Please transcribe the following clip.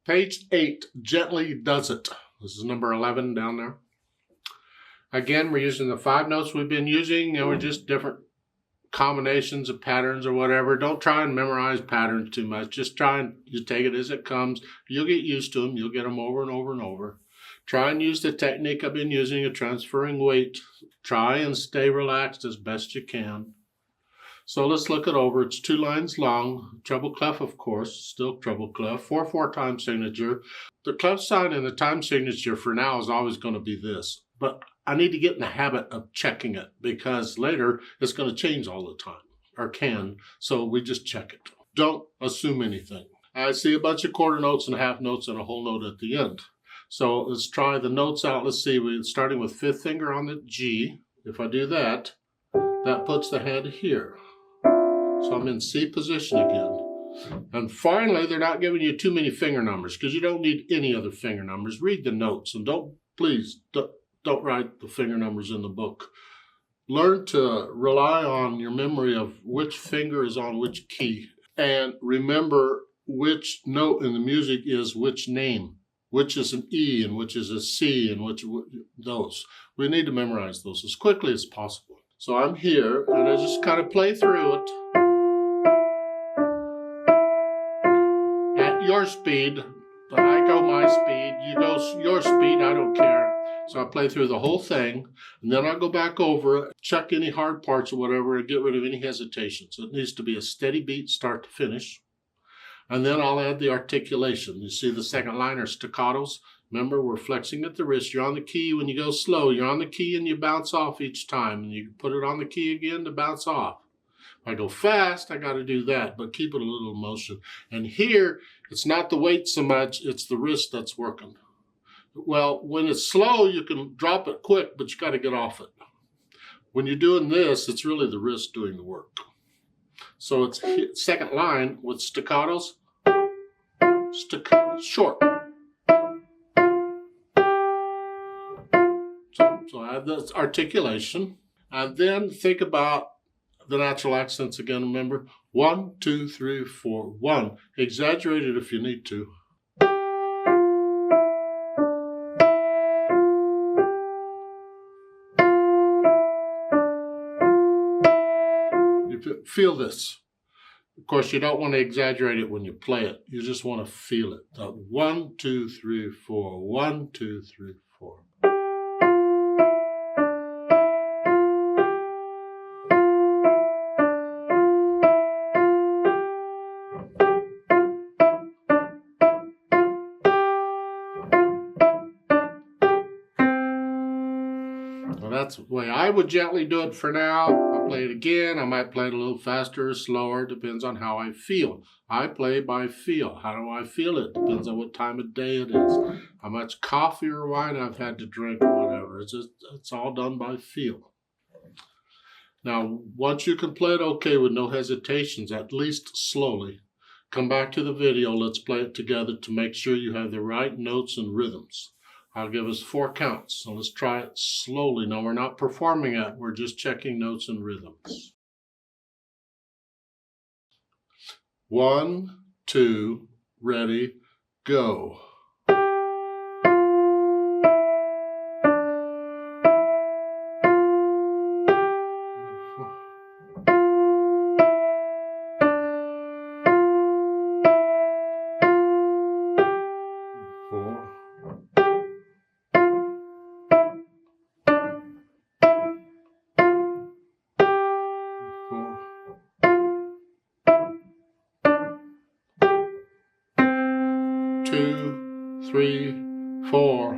Page 8, Gently Does It. This is number 11 down there. Again, we're using the 5 notes we've been using, and we're just different combinations of patterns or whatever. Don't try and memorize patterns too much. Just try and you take it as it comes. You'll get used to them. You'll get them over and over and over. Try and use the technique I've been using of transferring weight. Try and stay relaxed as best you can. So let's look it over. It's 2 lines long. Treble clef, of course, still treble clef. 4/4 time signature. The clef sign and the time signature for now is always going to be this. But I need to get in the habit of checking it because later it's going to change all the time, or can. So we just check it. Don't assume anything. I see a bunch of quarter notes and half notes and a whole note at the end. So let's try the notes out. Let's see, we're starting with 5th finger on the G. If I do that, that puts the hand here. So I'm in C position again. And finally, they're not giving you too many finger numbers because you don't need any other finger numbers. Read the notes and please don't write the finger numbers in the book. Learn to rely on your memory of which finger is on which key. And remember which note in the music is which name. Which is an E and which is a C and which those. We need to memorize those as quickly as possible. So I'm here and I just kind of play through it at your speed. But I go my speed, you go your speed, I don't care. So I play through the whole thing and then I'll go back over it, check any hard parts or whatever and get rid of any hesitation. So it needs to be a steady beat start to finish. And then I'll add the articulation. You see the second line are staccatos. Remember, we're flexing at the wrist. You're on the key when you go slow. You're on the key and you bounce off each time. And you put it on the key again to bounce off. If I go fast, I got to do that, but keep it a little motion. And here, it's not the weight so much, it's the wrist that's working. Well, when it's slow, you can drop it quick, but you got to get off it. When you're doing this, it's really the wrist doing the work. So it's second line with staccatos. Short. So I have this articulation. And then think about the natural accents again. Remember, 1, 2, 3, 4, 1. Exaggerate it if you need to. Feel this. Of course, you don't want to exaggerate it when you play it. You just want to feel it. 1, 2, 3, 4. 1, 2, 3, 4. Well, that's the way I would gently do it for now. I'll play it again. I might play it a little faster or slower. Depends on how I feel. I play by feel. How do I feel it? Depends on what time of day it is. How much coffee or wine I've had to drink or whatever. It's all done by feel. Now, once you can play it okay with no hesitations, at least slowly, come back to the video. Let's play it together to make sure you have the right notes and rhythms. I'll give us 4 counts, so let's try it slowly. Now, we're not performing it, we're just checking notes and rhythms. 1, 2, ready, go. 2, 3, 4.